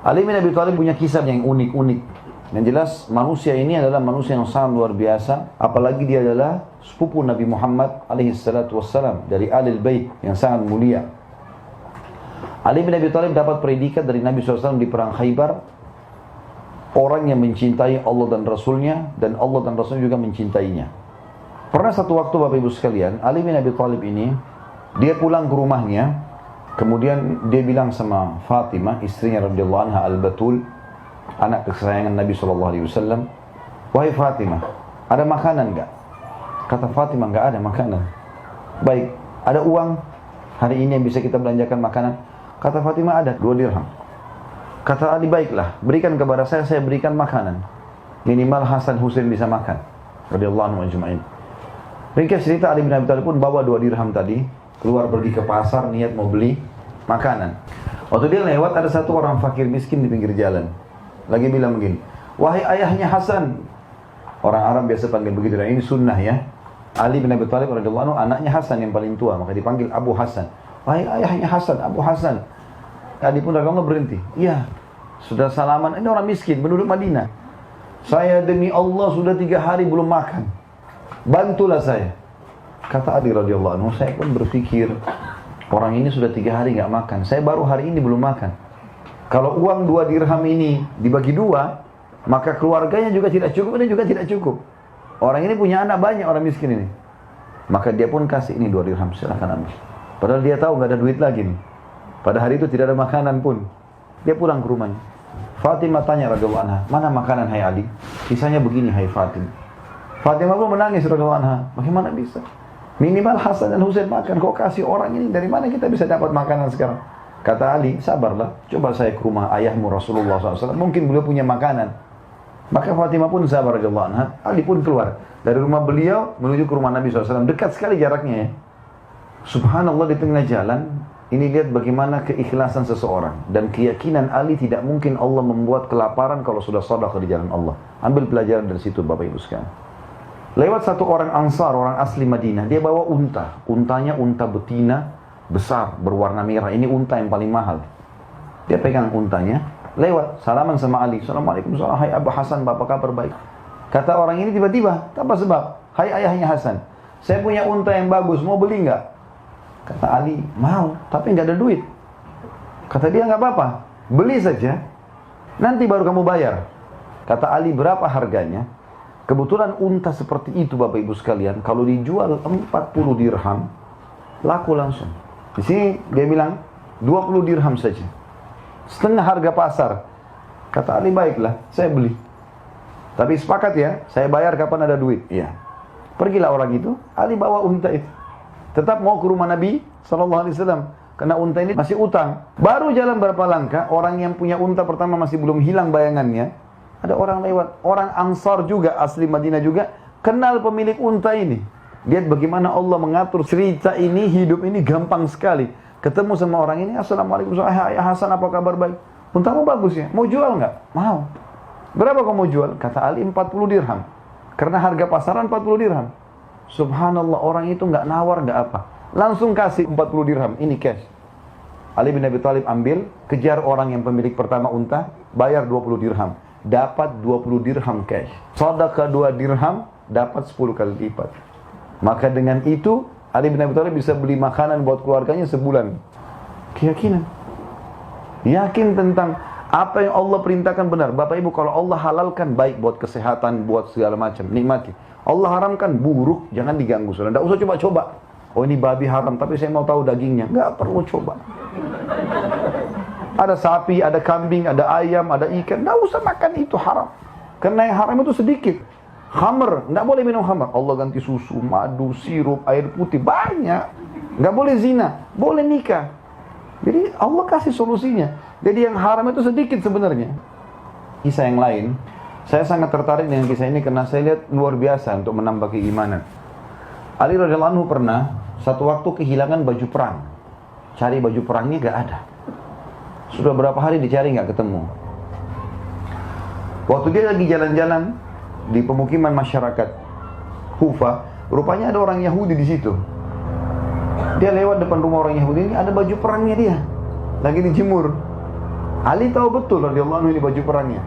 Ali bin Abi Thalib punya kisah yang unik-unik. Yang jelas manusia ini adalah manusia yang sangat luar biasa. Apalagi dia adalah sepupu Nabi Muhammad alaihissalam dari Ahlul Bait yang sangat mulia. Ali bin Abi Thalib dapat predikat dari Nabi SAW di perang Khaybar. Orang yang mencintai Allah dan Rasulnya, dan Allah dan Rasulnya juga mencintainya. Pernah satu waktu Bapak Ibu sekalian, Ali bin Abi Thalib ini, dia pulang ke rumahnya. Kemudian dia bilang sama Fatimah, istrinya radhiyallahu anha Al-Batul, anak kesayangan Nabi SAW, "Wahai Fatimah, ada makanan enggak?" Kata Fatimah, "Enggak ada makanan." "Baik, ada uang hari ini yang bisa kita belanjakan makanan?" Kata Fatimah, "Ada 2 dirham." Kata Ali, "Baiklah, berikan kepada saya berikan makanan. Minimal Hasan Husain bisa makan." Radhiyallahu anhu ajma'in. Ringkas cerita, Ali bin Abi Thalib pun bawa 2 dirham tadi, keluar pergi ke pasar, niat mau beli makanan. Waktu dia lewat, ada satu orang fakir miskin di pinggir jalan. Lagi bilang begini, "Wahai ayahnya Hasan." Orang Arab biasa panggil begitu, dan ini sunnah ya. Ali bin Abi Thalib radhiyallahu anhu anaknya Hasan yang paling tua, maka dipanggil Abu Hasan. "Wahai ayahnya Hasan, Abu Hasan." Ali pun radhiyallahu anhu berhenti. "Iya, sudah salaman, ini orang miskin, penduduk Madinah. Saya demi Allah sudah 3 hari belum makan. Bantulah saya." Kata Ali radhiyallahu anhu, "Saya pun berpikir, orang ini sudah 3 hari nggak makan. Saya baru hari ini belum makan. Kalau uang 2 dirham ini dibagi 2, maka keluarganya juga tidak cukup, ini juga tidak cukup. Orang ini punya anak banyak, orang miskin ini." Maka dia pun kasih, "Ini 2 dirham, silahkan ambil." Padahal dia tahu nggak ada duit lagi nih. Pada hari itu tidak ada makanan pun. Dia pulang ke rumahnya. Fatimah tanya radhiyallahu anha, "Mana makanan hai Ali?" Kisahnya begini, hai Fatimah. Fatimah pun menangis radhiyallahu anha. Bagaimana bisa? Minimal Hasan dan Husain makan, kok kasih orang ini? Dari mana kita bisa dapat makanan sekarang? Kata Ali, "Sabarlah, coba saya ke rumah ayahmu Rasulullah SAW, mungkin beliau punya makanan." Maka Fatimah pun sabar radhiyallahu anha. Ali pun keluar dari rumah beliau menuju ke rumah Nabi SAW. Dekat sekali jaraknya ya. Subhanallah, di tengah jalan, ini lihat bagaimana keikhlasan seseorang dan keyakinan Ali, tidak mungkin Allah membuat kelaparan kalau sudah sedekah di jalan Allah. Ambil pelajaran dari situ Bapak Ibu sekalian. Lewat satu orang Ansar, orang asli Madinah, dia bawa unta. Untanya unta betina, besar, berwarna merah. Ini unta yang paling mahal. Dia pegang untanya, lewat, salaman sama Ali. "Assalamualaikum, hai Abu Hasan, apa kabar? Baik." Kata orang ini tiba-tiba, tanpa sebab, "Hai ayahnya Hasan, saya punya unta yang bagus, mau beli nggak?" Kata Ali, "Mau, tapi nggak ada duit." Kata dia, "Nggak apa-apa, beli saja, nanti baru kamu bayar." Kata Ali, "Berapa harganya?" Kebetulan unta seperti itu Bapak Ibu sekalian, kalau dijual 40 dirham, laku langsung. Di sini dia bilang 20 dirham saja, setengah harga pasar. Kata Ali, "Baiklah, saya beli. Tapi sepakat ya, saya bayar kapan ada duit." Iya. Pergilah orang itu, Ali bawa unta itu. Tetap mau ke rumah Nabi SAW, karena unta ini masih utang. Baru jalan berapa langkah, orang yang punya unta pertama masih belum hilang bayangannya. Ada orang lewat, orang Ansar juga, asli Madinah juga, kenal pemilik unta ini. Lihat bagaimana Allah mengatur cerita ini, hidup ini gampang sekali. Ketemu sama orang ini, "Assalamualaikum, hai Hasan, apa kabar? Baik. Untamu bagus ya, mau jual nggak?" "Mau." "Berapa kamu mau jual?" Kata Ali, 40 dirham. Karena harga pasaran 40 dirham. Subhanallah, orang itu nggak nawar, nggak apa. Langsung kasih 40 dirham, ini cash. Ali bin Abi Thalib ambil, kejar orang yang pemilik pertama unta, bayar 20 dirham. Dapat 20 dirham cash. Sedekah 2 dirham, dapat 10 kali lipat. Maka dengan itu, Ali bin Abi Thalib bisa beli makanan buat keluarganya sebulan. Keyakinan. Yakin tentang apa yang Allah perintahkan benar. Bapak Ibu, kalau Allah halalkan, baik buat kesehatan, buat segala macam, nikmati. Allah haramkan, buruk, jangan diganggu. Tidak usah coba-coba. "Oh, ini babi haram, tapi saya mau tahu dagingnya." Nggak perlu coba. Ada sapi, ada kambing, ada ayam, ada ikan, nggak usah makan, itu haram. Karena yang haram itu sedikit. Khamr, nggak boleh minum khamr. Allah ganti susu, madu, sirup, air putih, banyak. Nggak boleh zina, boleh nikah. Jadi Allah kasih solusinya. Jadi yang haram itu sedikit sebenarnya. Kisah yang lain, saya sangat tertarik dengan kisah ini karena saya lihat luar biasa untuk menambah keimanan. Ali radhiyallahu anhu pernah satu waktu kehilangan baju perang. Cari baju perangnya nggak ada. Sudah berapa hari dicari nggak ketemu. Waktu dia lagi jalan-jalan di pemukiman masyarakat Kufah, rupanya ada orang Yahudi di situ. Dia lewat depan rumah orang Yahudi ini, ada baju perangnya dia, lagi dijemur. Ali tahu betul radhiyallahu anhu ini baju perangnya.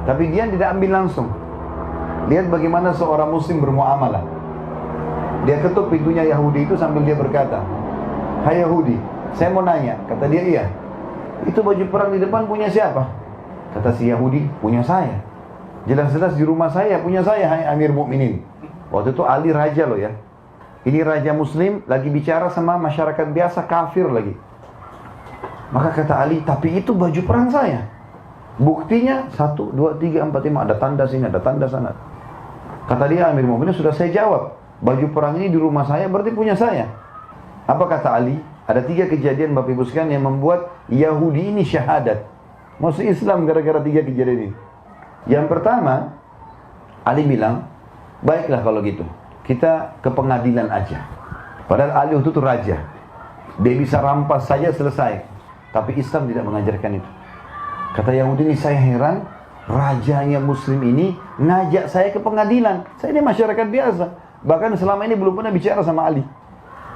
Tapi dia tidak ambil langsung. Lihat bagaimana seorang muslim bermuamalah. Dia ketuk pintunya Yahudi itu sambil dia berkata, "Hai Yahudi, saya mau nanya." Kata dia, "Iya. Itu baju perang di depan punya siapa?" Kata si Yahudi, "Punya saya. Jelas-jelas di rumah saya, punya saya, hai Amir Mukminin." Waktu itu Ali raja loh ya. Ini raja muslim lagi bicara sama masyarakat biasa kafir lagi. Maka kata Ali, "Tapi itu baju perang saya. Buktinya 1, 2, 3, 4, 5. Ada tanda sini, ada tanda sana." Kata dia, "Amir Mukminin, sudah saya jawab. Baju perang ini di rumah saya, berarti punya saya." Apa kata Ali? Ada 3 kejadian Bapak Ibu sekalian yang membuat Yahudi ini syahadat. Masuk Islam gara-gara 3 kejadian ini. Yang pertama, Ali bilang, "Baiklah kalau gitu, kita ke pengadilan aja." Padahal Ali itu tuh raja. Dia bisa rampas saja selesai. Tapi Islam tidak mengajarkan itu. Kata Yahudi ini, "Saya heran, rajanya muslim ini ngajak saya ke pengadilan. Saya ini masyarakat biasa. Bahkan selama ini belum pernah bicara sama Ali."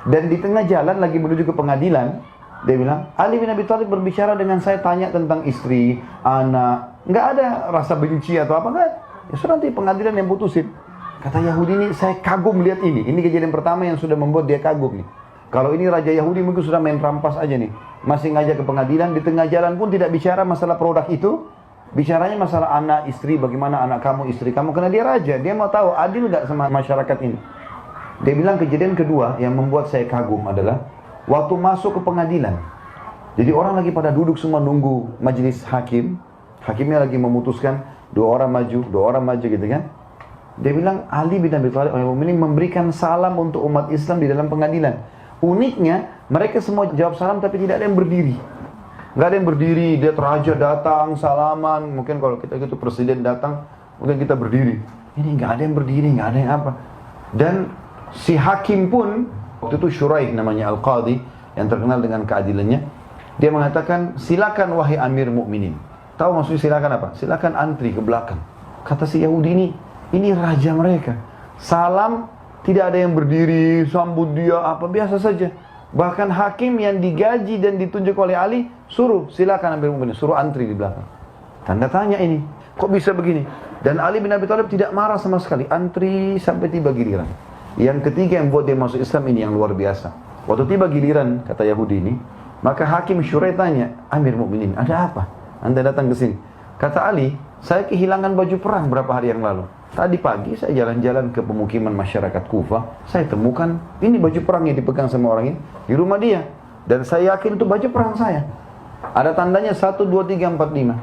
Dan di tengah jalan lagi menuju ke pengadilan, dia bilang, "Ali bin Abi Thalib berbicara dengan saya, tanya tentang istri, anak. Nggak ada rasa benci atau apa, nggak. Ya sudah, nanti pengadilan yang putusin." Kata Yahudi ini, "Saya kagum lihat ini. Ini kejadian pertama yang sudah membuat dia kagum nih. Kalau ini raja Yahudi mungkin sudah main rampas aja nih. Masih ngajak ke pengadilan, di tengah jalan pun tidak bicara masalah produk itu. Bicaranya masalah anak, istri, bagaimana anak kamu, istri kamu. Karena dia raja, dia mau tahu adil nggak sama masyarakat ini." Dia bilang kejadian kedua yang membuat saya kagum adalah waktu masuk ke pengadilan. Jadi orang lagi pada duduk semua nunggu majelis hakim. Hakimnya lagi memutuskan, 2 orang maju gitu kan. Dia bilang Ali bin Abi Thalib ini memberikan salam untuk umat Islam di dalam pengadilan. Uniknya mereka semua jawab salam tapi tidak ada yang berdiri. Nggak ada yang berdiri, dia raja datang salaman. Mungkin kalau kita gitu presiden datang, mungkin kita berdiri. Ini nggak ada yang berdiri, nggak ada yang apa. Dan si hakim pun waktu itu Shuraih namanya Al-Qadhi yang terkenal dengan keadilannya. Dia mengatakan, "Silakan wahai Amir Mukminin." Tahu maksudnya silakan apa? Silakan antri ke belakang. Kata si Yahudi ini raja mereka. Salam tidak ada yang berdiri, sambut dia apa biasa saja. Bahkan hakim yang digaji dan ditunjuk oleh Ali suruh silakan Amir Mukminin, suruh antri di belakang. Tanda tanya ini, kok bisa begini? Dan Ali bin Abi Thalib tidak marah sama sekali, antri sampai tiba giliran. Yang ketiga yang buat dia masuk Islam ini yang luar biasa. Waktu tiba giliran, kata Yahudi ini, maka hakim Shuraih tanya, "Amir Mukminin, ada apa? Anda datang ke sini." Kata Ali, "Saya kehilangan baju perang berapa hari yang lalu. Tadi pagi saya jalan-jalan ke pemukiman masyarakat Kufah, saya temukan ini baju perang yang dipegang sama orang ini di rumah dia. Dan saya yakin itu baju perang saya. Ada tandanya 1, 2, 3, 4, 5.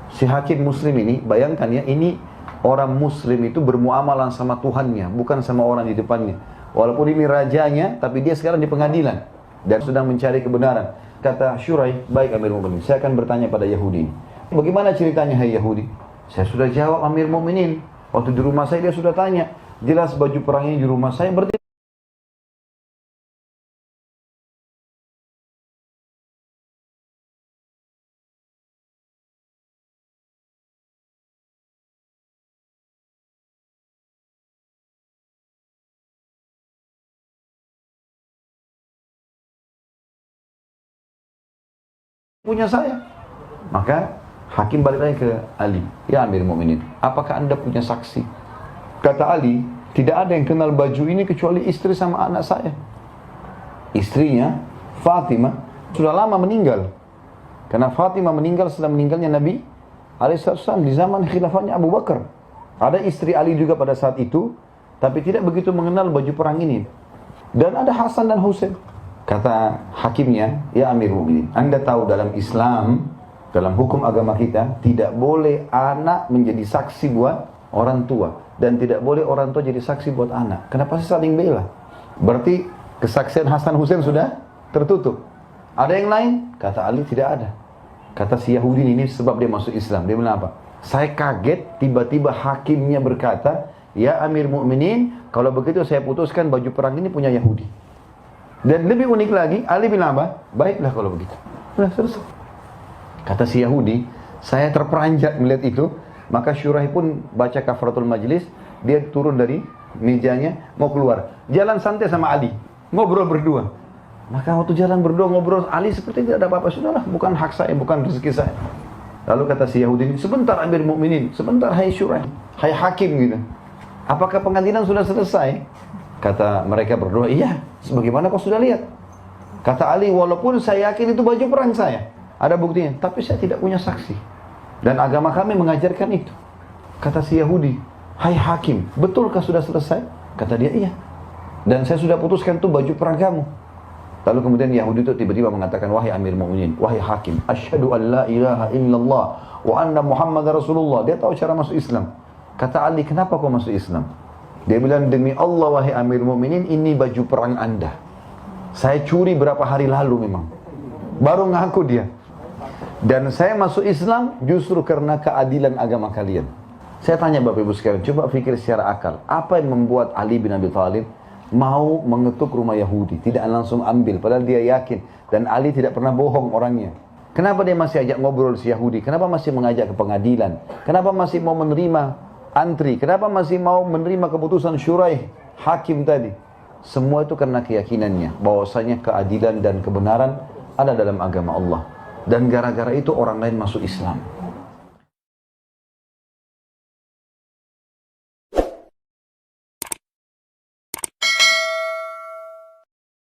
Si hakim muslim ini, bayangkan ya, ini orang muslim itu bermuamalah sama Tuhannya, bukan sama orang di depannya. Walaupun ini rajanya, tapi dia sekarang di pengadilan dan sedang mencari kebenaran. Kata Shuraih, "Baik Amir Mukminin, saya akan bertanya pada Yahudi. Bagaimana ceritanya hai Yahudi?" "Saya sudah jawab Amir Mukminin. Waktu di rumah saya dia sudah tanya. Jelas baju perang ini di rumah saya, berarti punya saya." Maka hakim balik lagi ke Ali, "Ya Amir Mukminin, apakah Anda punya saksi?" Kata Ali, "Tidak ada yang kenal baju ini kecuali istri sama anak saya." Istrinya, Fatimah, sudah lama meninggal. Karena Fatimah meninggal setelah meninggalnya Nabi Alaihissalam di zaman khilafahnya Abu Bakar. Ada istri Ali juga pada saat itu, tapi tidak begitu mengenal baju perang ini. Dan ada Hasan dan Husain. Kata hakimnya, "Ya Amir Mukminin, Anda tahu dalam Islam, dalam hukum agama kita, tidak boleh anak menjadi saksi buat orang tua. Dan tidak boleh orang tua jadi saksi buat anak. Kenapa sih saling bela? Berarti kesaksian Hasan Husain sudah tertutup. Ada yang lain?" Kata Ali, "Tidak ada." Kata si Yahudi ini sebab dia masuk Islam. Dia bilang apa? "Saya kaget tiba-tiba hakimnya berkata, 'Ya Amir Mukminin, kalau begitu saya putuskan baju perang ini punya Yahudi.'" Dan lebih unik lagi, Ali bilang apa? "Baiklah kalau begitu." Sudah selesai. Kata si Yahudi, saya terperanjat melihat itu. Maka Shuraih pun baca kafaratul majlis. Dia turun dari mejanya, mau keluar. Jalan santai sama Ali, ngobrol berdua. Maka waktu jalan berdua ngobrol, Ali seperti tidak ada apa-apa. Sudahlah, bukan hak saya, bukan rezeki saya. Lalu kata si Yahudi ini, sebentar Amir Mukminin, sebentar hai Syuraih, hai hakim gitu. Apakah pengadilan sudah selesai? Kata mereka berdua, iya. Sebagaimana kau sudah lihat. Kata Ali, walaupun saya yakin itu baju perang saya, ada buktinya, tapi saya tidak punya saksi. Dan agama kami mengajarkan itu. Kata si Yahudi, hai hakim, betulkah sudah selesai? Kata dia, iya. Dan saya sudah putuskan itu baju perang kamu. Lalu kemudian Yahudi itu tiba-tiba mengatakan, wahai Amir Mu'minin, wahai hakim, asyhadu an la ilaha illallah wa anna Muhammad Rasulullah. Dia tahu cara masuk Islam. Kata Ali, kenapa kau masuk Islam? Dia bilang, demi Allah wahai Amir Mu'minin, ini baju perang anda. Saya curi berapa hari lalu memang. Baru ngaku dia. Dan saya masuk Islam justru karena keadilan agama kalian. Saya tanya Bapak Ibu sekalian, coba pikir secara akal. Apa yang membuat Ali bin Abi Thalib mau mengetuk rumah Yahudi, tidak langsung ambil, padahal dia yakin, dan Ali tidak pernah bohong orangnya. Kenapa dia masih ajak ngobrol si Yahudi? Kenapa masih mengajak ke pengadilan? Kenapa masih mau menerima antri? Kenapa masih mau menerima keputusan Syuraih, hakim tadi? Semua itu karena keyakinannya, bahwasanya keadilan dan kebenaran ada dalam agama Allah. Dan gara-gara itu orang lain masuk Islam.